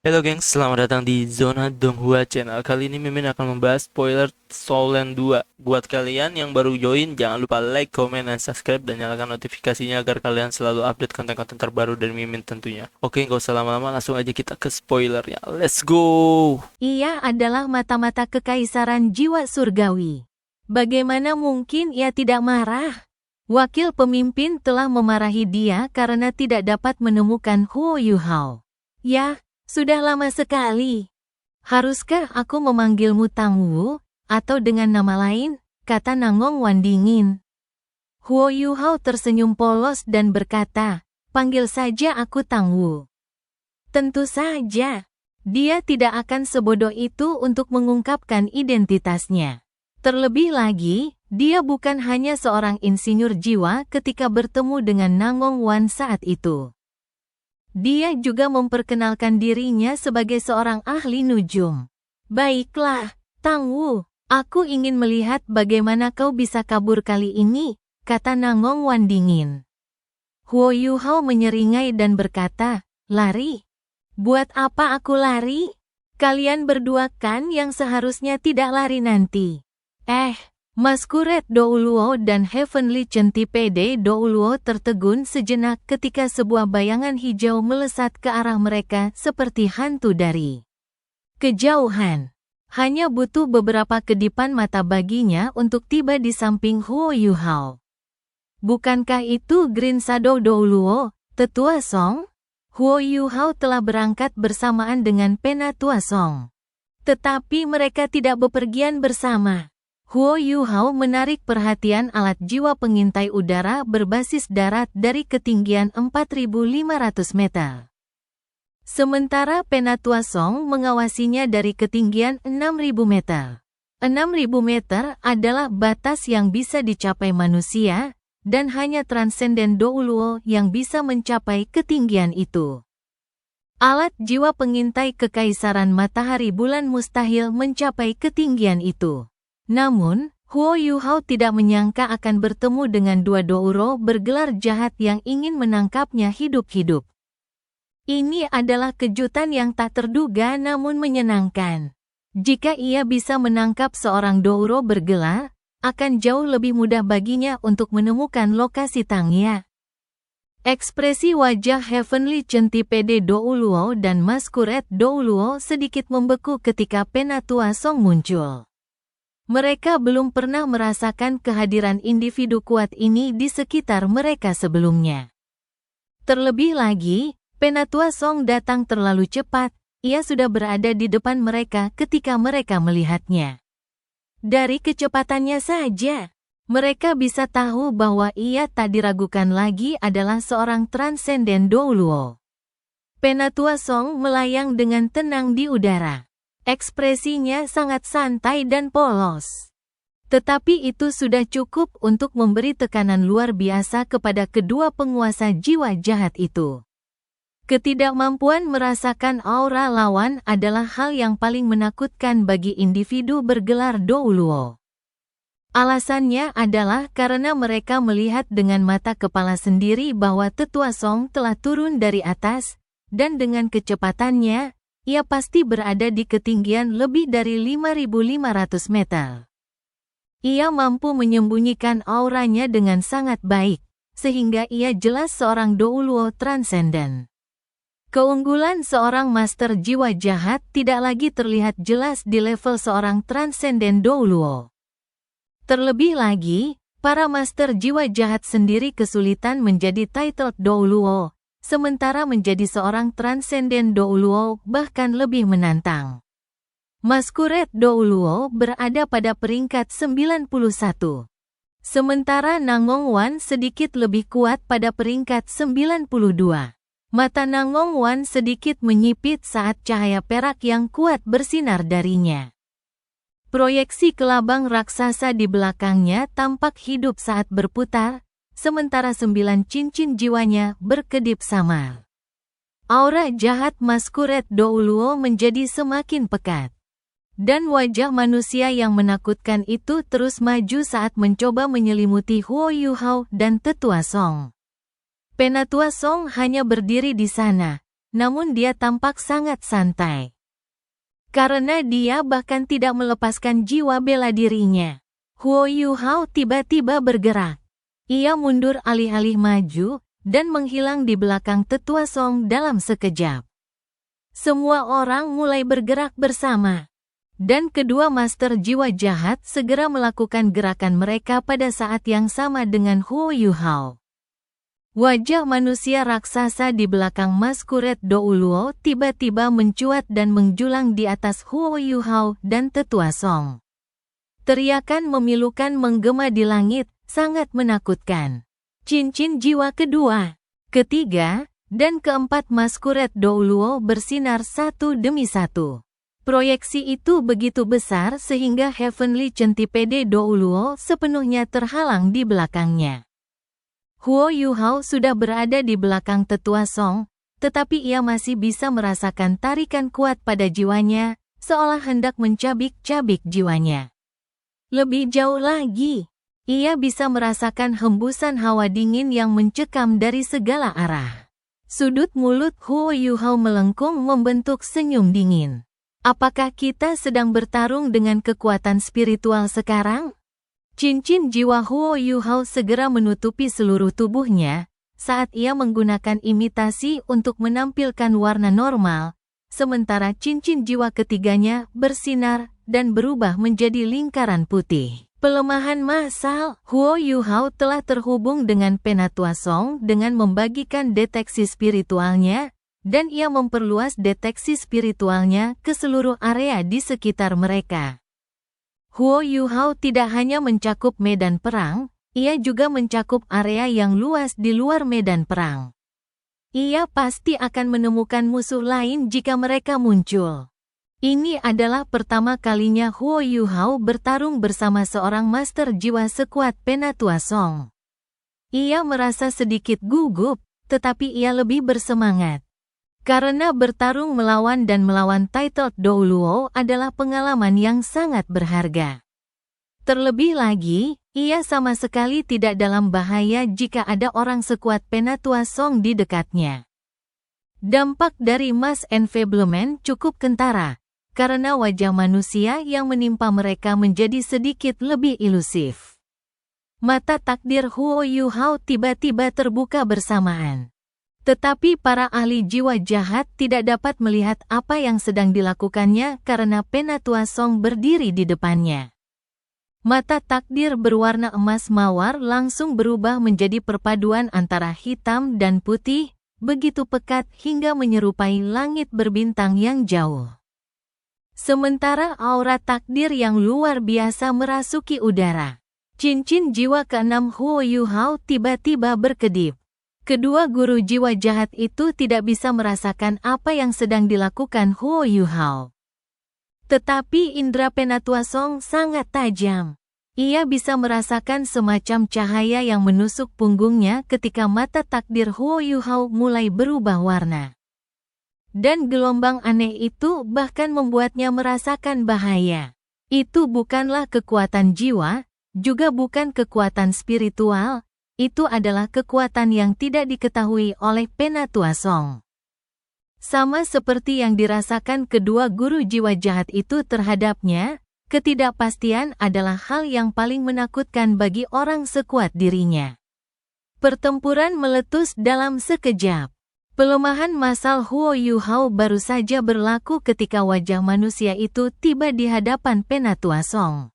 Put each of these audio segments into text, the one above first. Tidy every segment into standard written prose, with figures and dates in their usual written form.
Halo gengs, selamat datang di Zona Donghua Channel. Kali ini Mimin akan membahas spoiler Soulland 2. Buat kalian yang baru join, jangan lupa like, comment, dan subscribe, dan nyalakan notifikasinya agar kalian selalu update konten-konten terbaru dari Mimin tentunya. Oke, nggak usah lama-lama, langsung aja kita ke spoilernya. Let's go! Ia adalah mata-mata kekaisaran jiwa surgawi. Bagaimana mungkin ia tidak marah? Wakil pemimpin telah memarahi dia karena tidak dapat menemukan Huo Yuhao. Ya, sudah lama sekali. Haruskah aku memanggilmu Tang Wu, atau dengan nama lain? Kata Nangong Wan dingin. Huo Yuhao tersenyum polos dan berkata, panggil saja aku Tang Wu. Tentu saja. Dia tidak akan sebodoh itu untuk mengungkapkan identitasnya. Terlebih lagi, dia bukan hanya seorang insinyur jiwa ketika bertemu dengan Nangong Wan saat itu. Dia juga memperkenalkan dirinya sebagai seorang ahli nujum. Baiklah, Tang Wu, aku ingin melihat bagaimana kau bisa kabur kali ini, kata Nangong Wan dingin. Huo Yuhao menyeringai dan berkata, lari? Buat apa aku lari? Kalian berdua kan yang seharusnya tidak lari nanti. Masquerade Douluo dan Heavenly Centipede Douluo tertegun sejenak ketika sebuah bayangan hijau melesat ke arah mereka seperti hantu dari kejauhan. Hanya butuh beberapa kedipan mata baginya untuk tiba di samping Huo Yuhao. Bukankah itu Green Shadow Douluo, Tetua Song? Huo Yuhao telah berangkat bersamaan dengan Penatua Song. Tetapi mereka tidak bepergian bersama. Huo Yuhao menarik perhatian alat jiwa pengintai udara berbasis darat dari ketinggian 4.500 meter. Sementara Penatua Song mengawasinya dari ketinggian 6.000 meter. 6.000 meter adalah batas yang bisa dicapai manusia, dan hanya Transcendent Douluo yang bisa mencapai ketinggian itu. Alat jiwa pengintai kekaisaran matahari bulan mustahil mencapai ketinggian itu. Namun, Huo Yuhao tidak menyangka akan bertemu dengan dua Douro bergelar jahat yang ingin menangkapnya hidup-hidup. Ini adalah kejutan yang tak terduga namun menyenangkan. Jika ia bisa menangkap seorang Douro bergelar, akan jauh lebih mudah baginya untuk menemukan lokasi Tangya. Ekspresi wajah Heavenly Centipede Douluo dan Masquerade Douluo sedikit membeku ketika Penatua Song muncul. Mereka belum pernah merasakan kehadiran individu kuat ini di sekitar mereka sebelumnya. Terlebih lagi, Penatua Song datang terlalu cepat, ia sudah berada di depan mereka ketika mereka melihatnya. Dari kecepatannya saja, mereka bisa tahu bahwa ia tak diragukan lagi adalah seorang Transcendent Douluo. Penatua Song melayang dengan tenang di udara. Ekspresinya sangat santai dan polos. Tetapi itu sudah cukup untuk memberi tekanan luar biasa kepada kedua penguasa jiwa jahat itu. Ketidakmampuan merasakan aura lawan adalah hal yang paling menakutkan bagi individu bergelar Douluo. Alasannya adalah karena mereka melihat dengan mata kepala sendiri bahwa Tetua Song telah turun dari atas, dan dengan kecepatannya, ia pasti berada di ketinggian lebih dari 5.500 meter. Ia mampu menyembunyikan auranya dengan sangat baik, sehingga ia jelas seorang Douluo transenden. Keunggulan seorang master jiwa jahat tidak lagi terlihat jelas di level seorang transenden Douluo. Terlebih lagi, para master jiwa jahat sendiri kesulitan menjadi titled Douluo, sementara menjadi seorang Transcendent Douluo bahkan lebih menantang. Masquerade Douluo berada pada peringkat 91. Sementara Nangong Wan sedikit lebih kuat pada peringkat 92. Mata Nangong Wan sedikit menyipit saat cahaya perak yang kuat bersinar darinya. Proyeksi kelabang raksasa di belakangnya tampak hidup saat berputar, sementara 9 cincin jiwanya berkedip samar. Aura jahat Masquerade Douluo menjadi semakin pekat. Dan wajah manusia yang menakutkan itu terus maju saat mencoba menyelimuti Huo Yuhao dan Tetua Song. Penatua Song hanya berdiri di sana, namun dia tampak sangat santai. Karena dia bahkan tidak melepaskan jiwa bela dirinya. Huo Yuhao tiba-tiba bergerak. Ia mundur alih-alih maju, dan menghilang di belakang Tetua Song dalam sekejap. Semua orang mulai bergerak bersama. Dan kedua master jiwa jahat segera melakukan gerakan mereka pada saat yang sama dengan Huo Yuhao. Wajah manusia raksasa di belakang Masquerade Douluo tiba-tiba mencuat dan menjulang di atas Huo Yuhao dan Tetua Song. Teriakan memilukan menggema di langit, sangat menakutkan. Cincin jiwa kedua, ketiga, dan keempat Masquerade Douluo bersinar satu demi satu. Proyeksi itu begitu besar sehingga Heavenly Centipede Douluo sepenuhnya terhalang di belakangnya. Huo Yuhao sudah berada di belakang Tetua Song, tetapi ia masih bisa merasakan tarikan kuat pada jiwanya, seolah hendak mencabik-cabik jiwanya. Lebih jauh lagi, ia bisa merasakan hembusan hawa dingin yang mencekam dari segala arah. Sudut mulut Huo Yuhao melengkung membentuk senyum dingin. Apakah kita sedang bertarung dengan kekuatan spiritual sekarang? Cincin jiwa Huo Yuhao segera menutupi seluruh tubuhnya saat ia menggunakan imitasi untuk menampilkan warna normal, sementara cincin jiwa ketiganya bersinar dan berubah menjadi lingkaran putih. Pelemahan massal, Huo Yuhao telah terhubung dengan Penatua Song dengan membagikan deteksi spiritualnya, dan ia memperluas deteksi spiritualnya ke seluruh area di sekitar mereka. Huo Yuhao tidak hanya mencakup medan perang, ia juga mencakup area yang luas di luar medan perang. Ia pasti akan menemukan musuh lain jika mereka muncul. Ini adalah pertama kalinya Huo Yuhao bertarung bersama seorang master jiwa sekuat Penatua Song. Ia merasa sedikit gugup, tetapi ia lebih bersemangat. Karena bertarung melawan Titled Douluo adalah pengalaman yang sangat berharga. Terlebih lagi, ia sama sekali tidak dalam bahaya jika ada orang sekuat Penatua Song di dekatnya. Dampak dari Mass Enfeeblement cukup kentara, karena wajah manusia yang menimpa mereka menjadi sedikit lebih ilusif. Mata takdir Huo Yuhao tiba-tiba terbuka bersamaan. Tetapi para ahli jiwa jahat tidak dapat melihat apa yang sedang dilakukannya karena Penatua Song berdiri di depannya. Mata takdir berwarna emas mawar langsung berubah menjadi perpaduan antara hitam dan putih, begitu pekat hingga menyerupai langit berbintang yang jauh. Sementara aura takdir yang luar biasa merasuki udara. Cincin jiwa keenam Huo Yuhao tiba-tiba berkedip. Kedua guru jiwa jahat itu tidak bisa merasakan apa yang sedang dilakukan Huo Yuhao. Tetapi indera Penatua Song sangat tajam. Ia bisa merasakan semacam cahaya yang menusuk punggungnya ketika mata takdir Huo Yuhao mulai berubah warna. Dan gelombang aneh itu bahkan membuatnya merasakan bahaya. Itu bukanlah kekuatan jiwa, juga bukan kekuatan spiritual. Itu adalah kekuatan yang tidak diketahui oleh Penatua Song. Sama seperti yang dirasakan kedua guru jiwa jahat itu terhadapnya, ketidakpastian adalah hal yang paling menakutkan bagi orang sekuat dirinya. Pertempuran meletus dalam sekejap. Pelemahan massal Huo Yuhao baru saja berlaku ketika wajah manusia itu tiba di hadapan Penatua Song.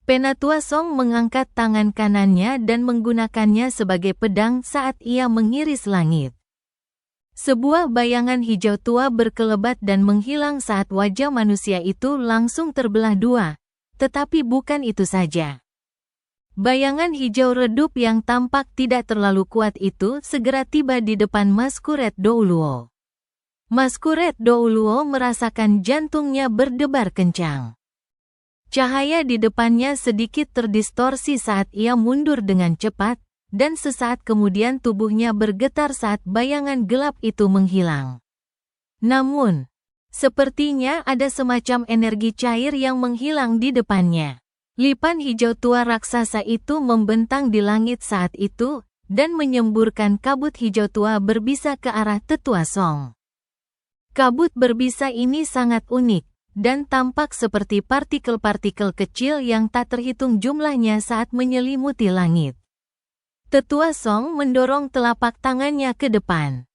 Penatua Song mengangkat tangan kanannya dan menggunakannya sebagai pedang saat ia mengiris langit. Sebuah bayangan hijau tua berkelebat dan menghilang saat wajah manusia itu langsung terbelah dua, tetapi bukan itu saja. Bayangan hijau redup yang tampak tidak terlalu kuat itu segera tiba di depan Masquerade Douluo. Masquerade Douluo merasakan jantungnya berdebar kencang. Cahaya di depannya sedikit terdistorsi saat ia mundur dengan cepat, dan sesaat kemudian tubuhnya bergetar saat bayangan gelap itu menghilang. Namun, sepertinya ada semacam energi cair yang menghilang di depannya. Lipan hijau tua raksasa itu membentang di langit saat itu, dan menyemburkan kabut hijau tua berbisa ke arah Tetua Song. Kabut berbisa ini sangat unik, dan tampak seperti partikel-partikel kecil yang tak terhitung jumlahnya saat menyelimuti langit. Tetua Song mendorong telapak tangannya ke depan.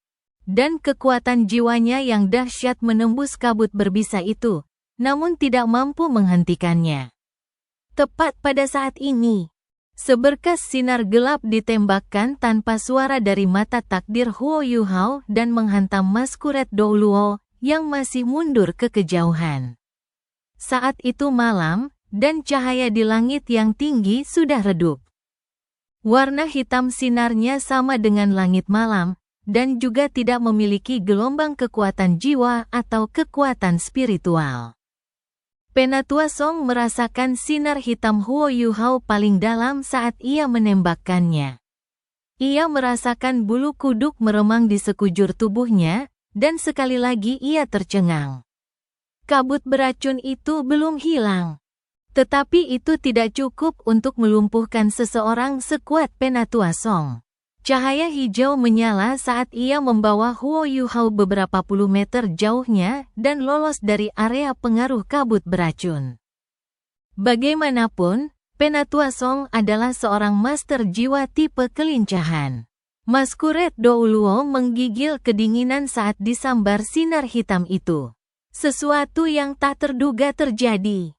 Dan kekuatan jiwanya yang dahsyat menembus kabut berbisa itu, namun tidak mampu menghentikannya. Tepat pada saat ini, seberkas sinar gelap ditembakkan tanpa suara dari mata takdir Huo Yuhao dan menghantam Maskuret Douluo yang masih mundur ke kejauhan. Saat itu malam, dan cahaya di langit yang tinggi sudah redup. Warna hitam sinarnya sama dengan langit malam, dan juga tidak memiliki gelombang kekuatan jiwa atau kekuatan spiritual. Penatua Song merasakan sinar hitam Huo Yuhao paling dalam saat ia menembakkannya. Ia merasakan bulu kuduk meremang di sekujur tubuhnya, dan sekali lagi ia tercengang. Kabut beracun itu belum hilang. Tetapi itu tidak cukup untuk melumpuhkan seseorang sekuat Penatua Song. Cahaya hijau menyala saat ia membawa Huo Yuhao beberapa puluh meter jauhnya dan lolos dari area pengaruh kabut beracun. Bagaimanapun, Penatua Song adalah seorang master jiwa tipe kelincahan. Maskuret Douluo menggigil kedinginan saat disambar sinar hitam itu. Sesuatu yang tak terduga terjadi.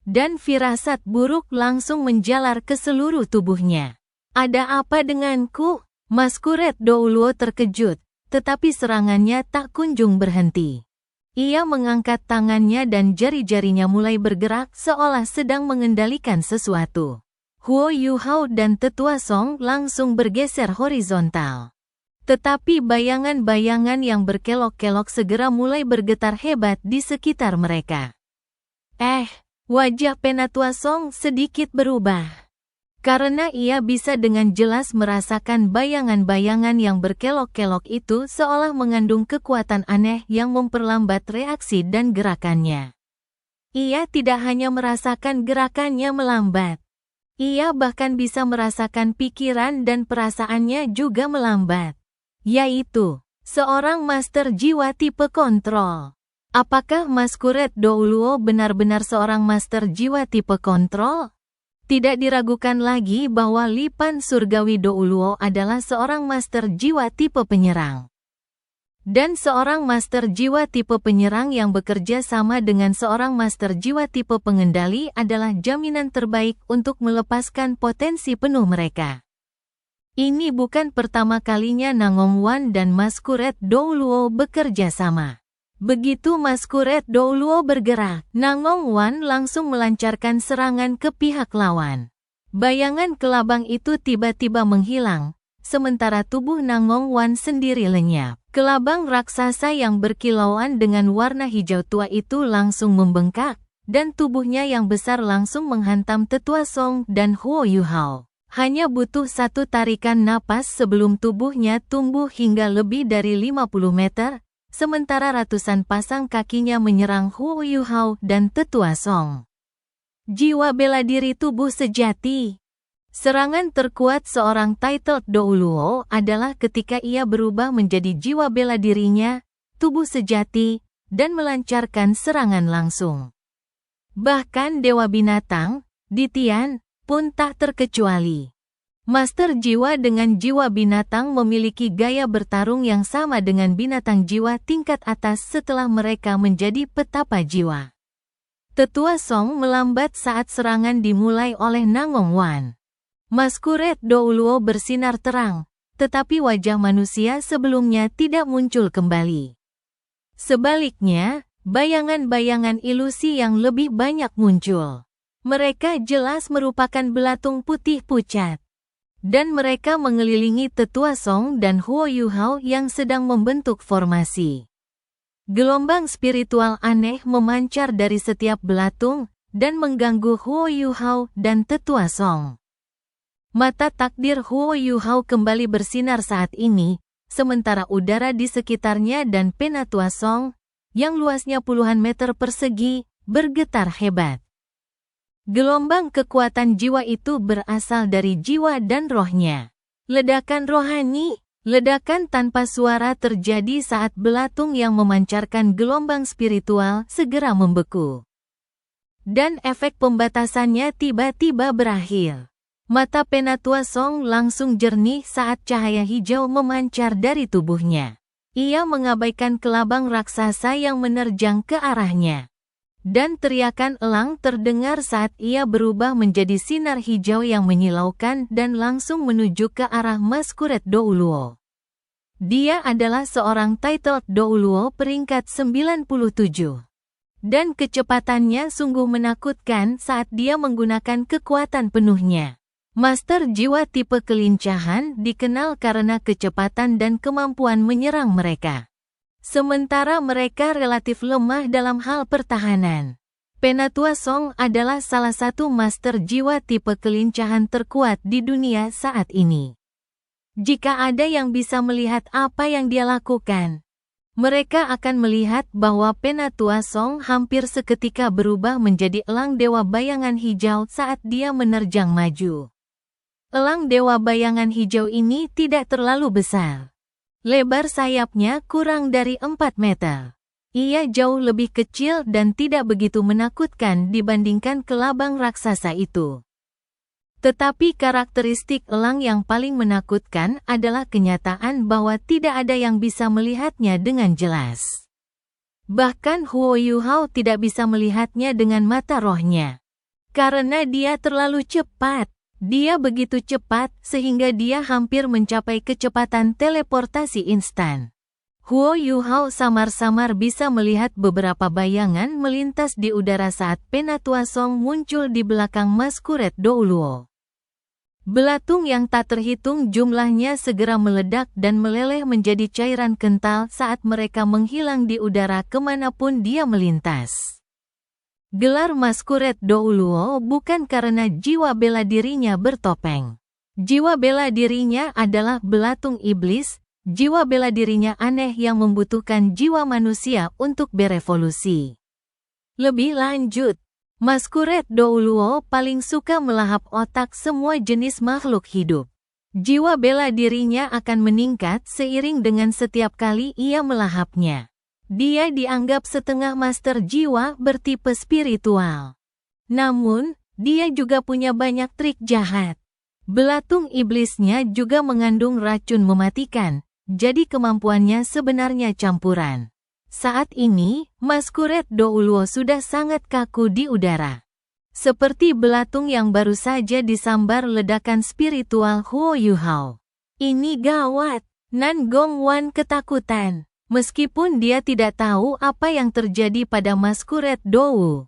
Dan firasat buruk langsung menjalar ke seluruh tubuhnya. Ada apa denganku? Maskuret Douluo terkejut, tetapi serangannya tak kunjung berhenti. Ia mengangkat tangannya dan jari-jarinya mulai bergerak seolah sedang mengendalikan sesuatu. Huo Yuhao dan Tetua Song langsung bergeser horizontal. Tetapi bayangan-bayangan yang berkelok-kelok segera mulai bergetar hebat di sekitar mereka. Wajah Penatua Song sedikit berubah. Karena ia bisa dengan jelas merasakan bayangan-bayangan yang berkelok-kelok itu seolah mengandung kekuatan aneh yang memperlambat reaksi dan gerakannya. Ia tidak hanya merasakan gerakannya melambat. Ia bahkan bisa merasakan pikiran dan perasaannya juga melambat. Yaitu, seorang master jiwa tipe kontrol. Apakah Maskuret Douluo benar-benar seorang master jiwa tipe kontrol? Tidak diragukan lagi bahwa Lipan Surgawi Douluo adalah seorang master jiwa tipe penyerang. Dan seorang master jiwa tipe penyerang yang bekerja sama dengan seorang master jiwa tipe pengendali adalah jaminan terbaik untuk melepaskan potensi penuh mereka. Ini bukan pertama kalinya Nangong Wan dan Maskuret Douluo bekerja sama. Begitu Maskuret Douluo bergerak, Nangong Wan langsung melancarkan serangan ke pihak lawan. Bayangan kelabang itu tiba-tiba menghilang, sementara tubuh Nangong Wan sendiri lenyap. Kelabang raksasa yang berkilauan dengan warna hijau tua itu langsung membengkak, dan tubuhnya yang besar langsung menghantam Tetua Song dan Huo Yuhao. Hanya butuh satu tarikan napas sebelum tubuhnya tumbuh hingga lebih dari 50 meter, sementara ratusan pasang kakinya menyerang Huo Yuhao dan Tetua Song. Jiwa bela diri tubuh sejati. Serangan terkuat seorang Titled Douluo adalah ketika ia berubah menjadi jiwa bela dirinya, tubuh sejati, dan melancarkan serangan langsung. Bahkan Dewa Binatang, Ditian, pun tak terkecuali. Master jiwa dengan jiwa binatang memiliki gaya bertarung yang sama dengan binatang jiwa tingkat atas setelah mereka menjadi petapa jiwa. Tetua Song melambat saat serangan dimulai oleh Nangong Wan. Maskuret Douluo bersinar terang, tetapi wajah manusia sebelumnya tidak muncul kembali. Sebaliknya, bayangan-bayangan ilusi yang lebih banyak muncul. Mereka jelas merupakan belatung putih pucat. Dan mereka mengelilingi Tetua Song dan Huo Yuhao yang sedang membentuk formasi. Gelombang spiritual aneh memancar dari setiap belatung, dan mengganggu Huo Yuhao dan Tetua Song. Mata takdir Huo Yuhao kembali bersinar saat ini, sementara udara di sekitarnya dan Penatua Song, yang luasnya puluhan meter persegi, bergetar hebat. Gelombang kekuatan jiwa itu berasal dari jiwa dan rohnya. Ledakan rohani, Ledakan tanpa suara terjadi saat belatung yang memancarkan gelombang spiritual segera membeku. Dan efek pembatasannya tiba-tiba berakhir. Mata Penatua Song langsung jernih saat cahaya hijau memancar dari tubuhnya. Ia mengabaikan kelabang raksasa yang menerjang ke arahnya. Dan teriakan elang terdengar saat ia berubah menjadi sinar hijau yang menyilaukan dan langsung menuju ke arah Masquerade Douluo. Dia adalah seorang titled Douluo peringkat 97. Dan kecepatannya sungguh menakutkan saat dia menggunakan kekuatan penuhnya. Master jiwa tipe kelincahan dikenal karena kecepatan dan kemampuan menyerang mereka. Sementara mereka relatif lemah dalam hal pertahanan. Penatua Song adalah salah satu master jiwa tipe kelincahan terkuat di dunia saat ini. Jika ada yang bisa melihat apa yang dia lakukan, mereka akan melihat bahwa Penatua Song hampir seketika berubah menjadi elang dewa bayangan hijau saat dia menerjang maju. Elang dewa bayangan hijau ini tidak terlalu besar. Lebar sayapnya kurang dari 4 meter. Ia jauh lebih kecil dan tidak begitu menakutkan dibandingkan kelabang raksasa itu. Tetapi karakteristik elang yang paling menakutkan adalah kenyataan bahwa tidak ada yang bisa melihatnya dengan jelas. Bahkan Huo Yuhao tidak bisa melihatnya dengan mata rohnya. Karena dia terlalu cepat. Dia begitu cepat sehingga dia hampir mencapai kecepatan teleportasi instan. Huo Yuhao samar-samar bisa melihat beberapa bayangan melintas di udara saat Penatua Song muncul di belakang Masquerade Douluo. Belatung yang tak terhitung jumlahnya segera meledak dan meleleh menjadi cairan kental saat mereka menghilang di udara kemanapun dia melintas. Gelar Masquerade Douluo bukan karena jiwa bela dirinya bertopeng. Jiwa bela dirinya adalah belatung iblis, jiwa bela dirinya aneh yang membutuhkan jiwa manusia untuk berevolusi. Lebih lanjut, Masquerade Douluo paling suka melahap otak semua jenis makhluk hidup. Jiwa bela dirinya akan meningkat seiring dengan setiap kali ia melahapnya. Dia dianggap setengah master jiwa bertipe spiritual. Namun, dia juga punya banyak trik jahat. Belatung iblisnya juga mengandung racun mematikan, jadi kemampuannya sebenarnya campuran. Saat ini, Masquerade Douluo sudah sangat kaku di udara. Seperti belatung yang baru saja disambar ledakan spiritual Huo Yuhao. Ini gawat, Nan Gongwan ketakutan. Meskipun dia tidak tahu apa yang terjadi pada Masquerade Dou.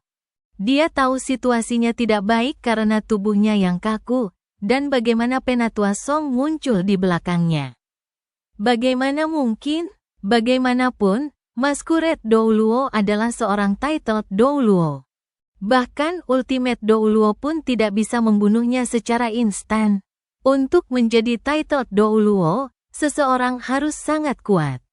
Dia tahu situasinya tidak baik karena tubuhnya yang kaku, dan bagaimana Penatua Song muncul di belakangnya. Bagaimana mungkin? Bagaimanapun, Masquerade Douluo adalah seorang titled Douluo. Bahkan Ultimate Douluo pun tidak bisa membunuhnya secara instan. Untuk menjadi titled Douluo, seseorang harus sangat kuat.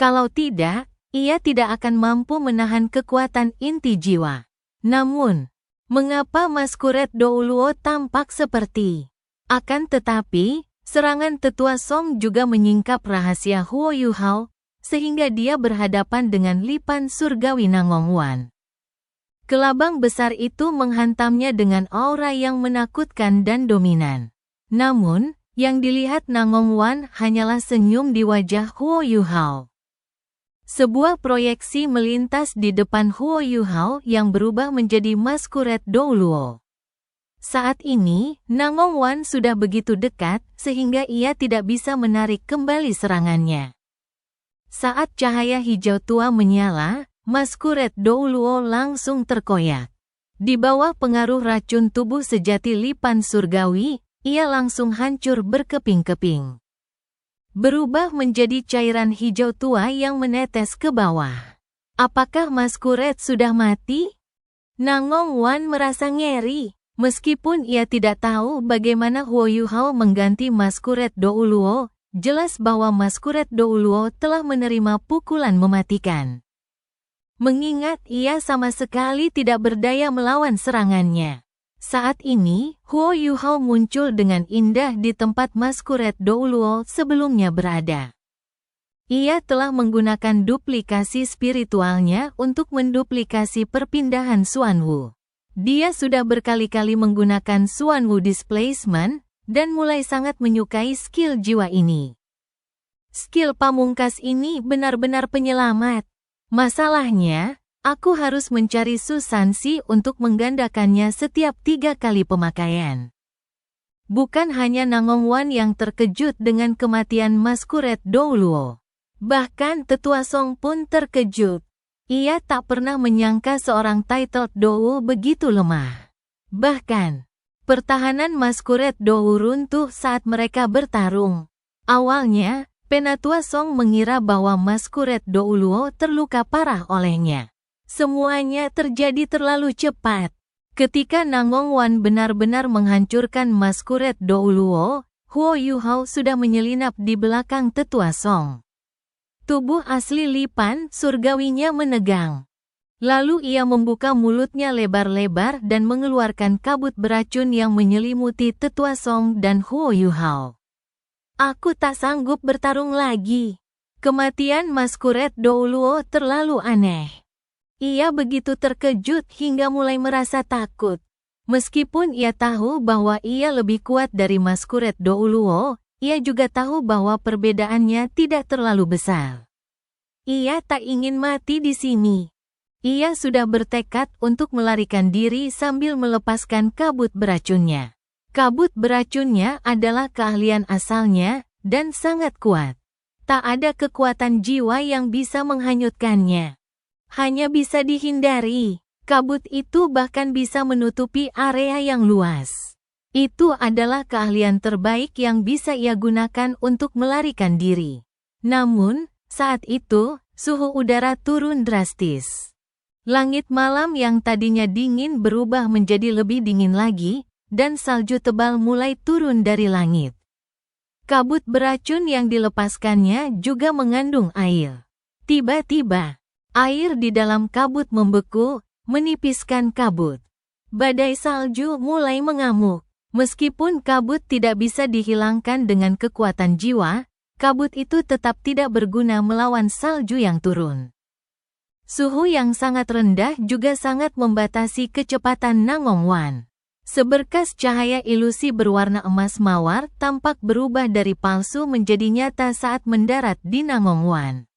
Kalau tidak, ia tidak akan mampu menahan kekuatan inti jiwa. Namun, mengapa Masquerade Douluo tampak seperti? Akan tetapi, serangan Tetua Song juga menyingkap rahasia Huo Yuhao, sehingga dia berhadapan dengan lipan surgawi Nangongwan. Kelabang besar itu menghantamnya dengan aura yang menakutkan dan dominan. Namun, yang dilihat Nangongwan hanyalah senyum di wajah Huo Yuhao. Sebuah proyeksi melintas di depan Huo Yuhao yang berubah menjadi Masquerade Douluo. Saat ini, Nangongwan sudah begitu dekat sehingga ia tidak bisa menarik kembali serangannya. Saat cahaya hijau tua menyala, Masquerade Douluo langsung terkoyak. Di bawah pengaruh racun tubuh sejati lipan surgawi, ia langsung hancur berkeping-keping. Berubah menjadi cairan hijau tua yang menetes ke bawah. Apakah Masquerade sudah mati? Nangongwan merasa ngeri. Meskipun ia tidak tahu bagaimana Huo Yuhao mengganti Masquerade Douluo, jelas bahwa Masquerade Douluo telah menerima pukulan mematikan. Mengingat ia sama sekali tidak berdaya melawan serangannya. Saat ini, Huo Yuhao muncul dengan indah di tempat Masquerade Douluo sebelumnya berada. Ia telah menggunakan duplikasi spiritualnya untuk menduplikasi perpindahan Xuanwu. Dia sudah berkali-kali menggunakan Xuanwu Displacement, dan mulai sangat menyukai skill jiwa ini. Skill pamungkas ini benar-benar penyelamat. Masalahnya, aku harus mencari Susansi untuk menggandakannya setiap 3 kali pemakaian. Bukan hanya Nangong Wan yang terkejut dengan kematian Masquerade Douluo. Bahkan Tetua Song pun terkejut. Ia tak pernah menyangka seorang titled Dou begitu lemah. Bahkan, pertahanan Masquerade Dou runtuh saat mereka bertarung. Awalnya, Penatua Song mengira bahwa Masquerade Douluo terluka parah olehnya. Semuanya terjadi terlalu cepat. Ketika Nangong Wan benar-benar menghancurkan Masquerade Douluo, Huo Yuhao sudah menyelinap di belakang Tetua Song. Tubuh asli Lipan surgawinya menegang. Lalu ia membuka mulutnya lebar-lebar dan mengeluarkan kabut beracun yang menyelimuti Tetua Song dan Huo Yuhao. Aku tak sanggup bertarung lagi. Kematian Masquerade Douluo terlalu aneh. Ia begitu terkejut hingga mulai merasa takut. Meskipun ia tahu bahwa ia lebih kuat dari Masquerade Douluo, ia juga tahu bahwa perbedaannya tidak terlalu besar. Ia tak ingin mati di sini. Ia sudah bertekad untuk melarikan diri sambil melepaskan kabut beracunnya. Kabut beracunnya adalah keahlian asalnya dan sangat kuat. Tak ada kekuatan jiwa yang bisa menghanyutkannya. Hanya bisa dihindari. Kabut itu bahkan bisa menutupi area yang luas. Itu adalah keahlian terbaik yang bisa ia gunakan untuk melarikan diri. Namun, saat itu, suhu udara turun drastis. Langit malam yang tadinya dingin berubah menjadi lebih dingin lagi, dan salju tebal mulai turun dari langit. Kabut beracun yang dilepaskannya juga mengandung air. Tiba-tiba, air di dalam kabut membeku, menipiskan kabut. Badai salju mulai mengamuk. Meskipun kabut tidak bisa dihilangkan dengan kekuatan jiwa, kabut itu tetap tidak berguna melawan salju yang turun. Suhu yang sangat rendah juga sangat membatasi kecepatan Nangong Wan. Seberkas cahaya ilusi berwarna emas mawar tampak berubah dari palsu menjadi nyata saat mendarat di Nangong Wan.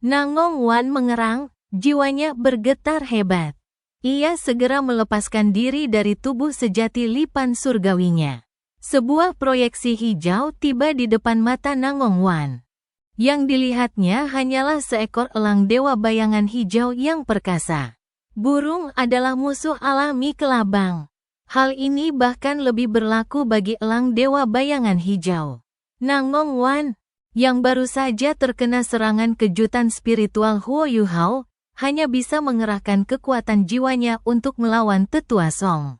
Nangong Wan mengerang, jiwanya bergetar hebat. Ia segera melepaskan diri dari tubuh sejati Lipan surgawinya. Sebuah proyeksi hijau tiba di depan mata Nangong Wan. Yang dilihatnya hanyalah seekor elang dewa bayangan hijau yang perkasa. Burung adalah musuh alami kelabang. Hal ini bahkan lebih berlaku bagi elang dewa bayangan hijau. Nangong Wan, yang baru saja terkena serangan kejutan spiritual Huo Yuhao, hanya bisa mengerahkan kekuatan jiwanya untuk melawan Tetua Song.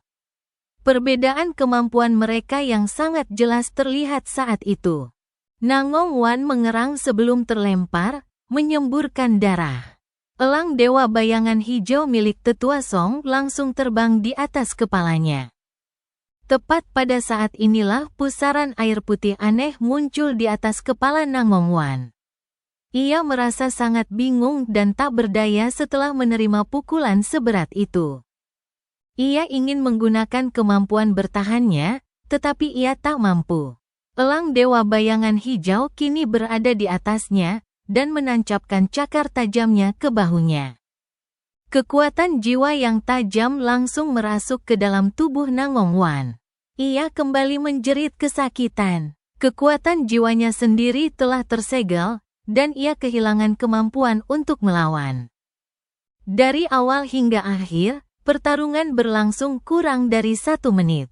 Perbedaan kemampuan mereka yang sangat jelas terlihat saat itu. Nangong Wan mengerang sebelum terlempar, menyemburkan darah. Elang dewa bayangan hijau milik Tetua Song langsung terbang di atas kepalanya. Tepat pada saat inilah pusaran air putih aneh muncul di atas kepala Nangong Wan. Ia merasa sangat bingung dan tak berdaya setelah menerima pukulan seberat itu. Ia ingin menggunakan kemampuan bertahannya, tetapi ia tak mampu. Elang dewa bayangan hijau kini berada di atasnya, dan menancapkan cakar tajamnya ke bahunya. Kekuatan jiwa yang tajam langsung merasuk ke dalam tubuh Nangong Wan. Ia kembali menjerit kesakitan. Kekuatan jiwanya sendiri telah tersegel, dan ia kehilangan kemampuan untuk melawan. Dari awal hingga akhir, pertarungan berlangsung kurang dari 1 menit.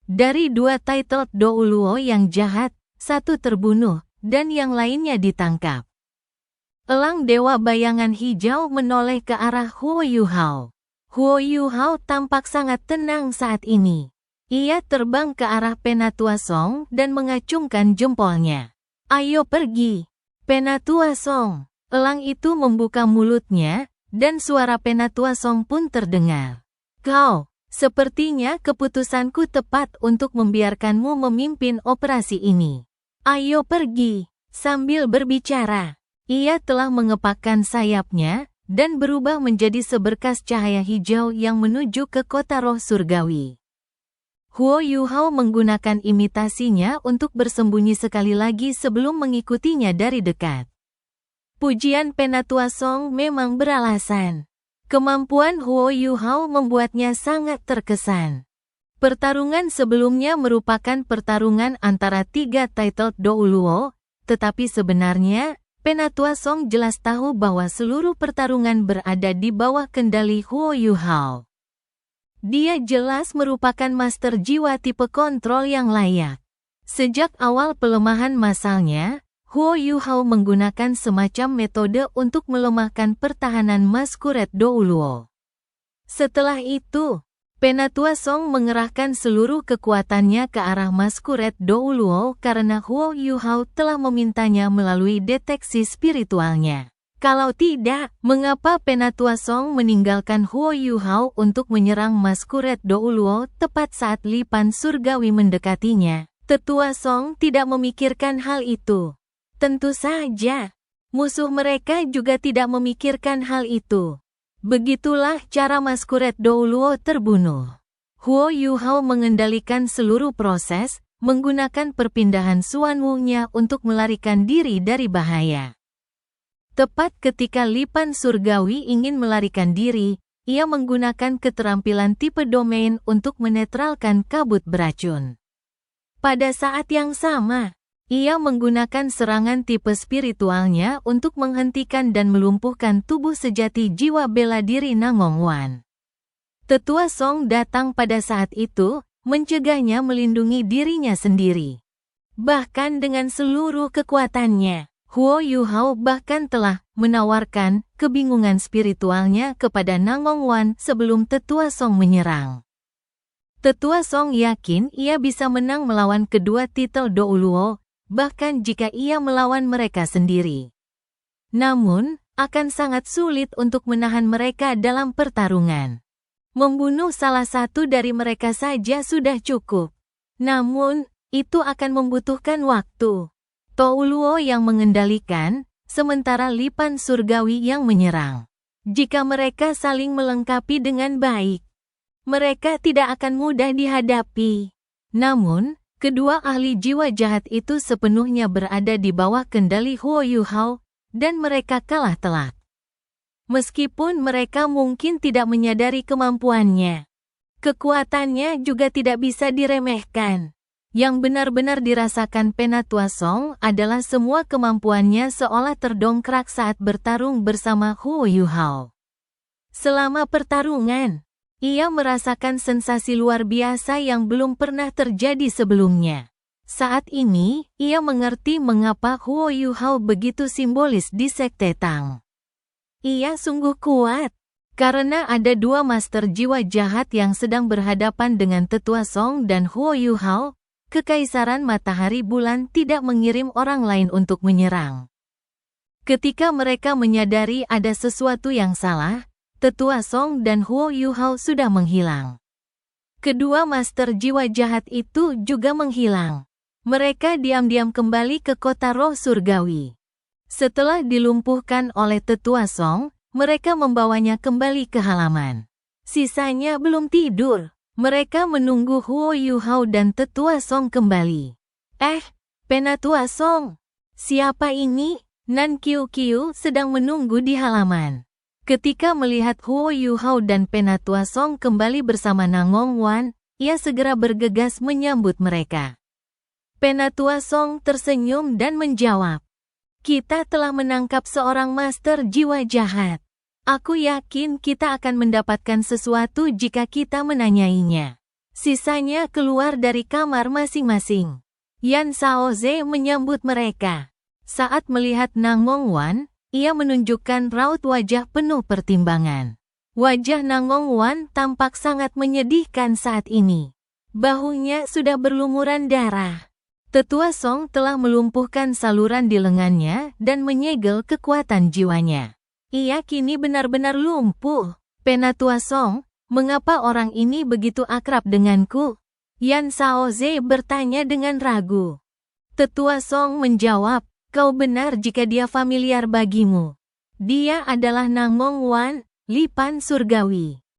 Dari 2 titled Douluo yang jahat, 1 terbunuh, dan yang lainnya ditangkap. Elang dewa bayangan hijau menoleh ke arah Huo Yuhao. Huo Yuhao tampak sangat tenang saat ini. Ia terbang ke arah Penatua Song dan mengacungkan jempolnya. Ayo pergi, Penatua Song. Elang itu membuka mulutnya, dan suara Penatua Song pun terdengar. Kau, Sepertinya keputusanku tepat untuk membiarkanmu memimpin operasi ini. Ayo pergi. Sambil berbicara, ia telah mengepakkan sayapnya dan berubah menjadi seberkas cahaya hijau yang menuju ke kota roh surgawi. Huo Yuhao menggunakan imitasinya untuk bersembunyi sekali lagi sebelum mengikutinya dari dekat. Pujian Penatua Song memang beralasan. Kemampuan Huo Yuhao membuatnya sangat terkesan. Pertarungan sebelumnya merupakan pertarungan antara 3 titled Dou Luo, tetapi sebenarnya, Penatua Song jelas tahu bahwa seluruh pertarungan berada di bawah kendali Huo Yuhao. Dia jelas merupakan master jiwa tipe kontrol yang layak. Sejak awal pelemahan masalnya, Huo Yuhao menggunakan semacam metode untuk melemahkan pertahanan Masquerade Dou Luo. Setelah itu, Penatua Song mengerahkan seluruh kekuatannya ke arah Masquerade Dou Luo karena Huo Yuhao telah memintanya melalui deteksi spiritualnya. Kalau tidak, mengapa Penatua Song meninggalkan Huo Yuhao untuk menyerang Masquerade Dou Luo tepat saat lipan surgawi mendekatinya? Tetua Song tidak memikirkan hal itu. Tentu saja, musuh mereka juga tidak memikirkan hal itu. Begitulah cara Masquerade Dou Luo terbunuh. Huo Yuhao mengendalikan seluruh proses, menggunakan perpindahan Xuan Wu-nya untuk melarikan diri dari bahaya. Tepat ketika lipan surgawi ingin melarikan diri, ia menggunakan keterampilan tipe domain untuk menetralkan kabut beracun. Pada saat yang sama, ia menggunakan serangan tipe spiritualnya untuk menghentikan dan melumpuhkan tubuh sejati jiwa bela diri Nangong Wan. Tetua Song datang pada saat itu, mencegahnya melindungi dirinya sendiri. Bahkan dengan seluruh kekuatannya, Huo Yuhao bahkan telah menawarkan kebingungan spiritualnya kepada Nangong Wan sebelum Tetua Song menyerang. Tetua Song yakin ia bisa menang melawan kedua titel Dou Luo, bahkan jika ia melawan mereka sendiri. Namun, akan sangat sulit untuk menahan mereka dalam pertarungan. Membunuh salah satu dari mereka saja sudah cukup. Namun, itu akan membutuhkan waktu. Dou Luo yang mengendalikan, sementara lipan surgawi yang menyerang. Jika mereka saling melengkapi dengan baik, mereka tidak akan mudah dihadapi. Namun, kedua ahli jiwa jahat itu sepenuhnya berada di bawah kendali Huo Yuhao, dan mereka kalah telak. Meskipun mereka mungkin tidak menyadari kemampuannya, kekuatannya juga tidak bisa diremehkan. Yang benar-benar dirasakan Penatua Song adalah semua kemampuannya seolah terdongkrak saat bertarung bersama Huo Yuhao. Selama pertarungan, ia merasakan sensasi luar biasa yang belum pernah terjadi sebelumnya. Saat ini, ia mengerti mengapa Huo Yuhao begitu simbolis di Sekte Tang. Ia sungguh kuat, karena ada 2 master jiwa jahat yang sedang berhadapan dengan Tetua Song dan Huo Yuhao. Kekaisaran Matahari Bulan tidak mengirim orang lain untuk menyerang. Ketika mereka menyadari ada sesuatu yang salah, Tetua Song dan Huo Yuhao sudah menghilang. Kedua master jiwa jahat itu juga menghilang. Mereka diam-diam kembali ke kota roh surgawi. Setelah dilumpuhkan oleh Tetua Song, mereka membawanya kembali ke halaman. Sisanya belum tidur. Mereka menunggu Huo Yuhao dan Tetua Song kembali. Penatua Song, siapa ini? Nan Qiu Qiu sedang menunggu di halaman. Ketika melihat Huo Yuhao dan Penatua Song kembali bersama Nangong Wan, ia segera bergegas menyambut mereka. Penatua Song tersenyum dan menjawab, "Kita telah menangkap seorang master jiwa jahat. Aku yakin kita akan mendapatkan sesuatu jika kita menanyainya. Sisanya keluar dari kamar masing-masing." Yan Shaoze menyambut mereka. Saat melihat Nangong Wan, ia menunjukkan raut wajah penuh pertimbangan. Wajah Nangong Wan tampak sangat menyedihkan saat ini. Bahunya sudah berlumuran darah. Tetua Song telah melumpuhkan saluran di lengannya dan menyegel kekuatan jiwanya. Ia kini benar-benar lumpuh. Penatua Song, Mengapa orang ini begitu akrab denganku? Yan Shaoze bertanya dengan ragu. Tetua Song menjawab, kau benar jika dia familiar bagimu. Dia adalah Namong Wan, Lipan Surgawi.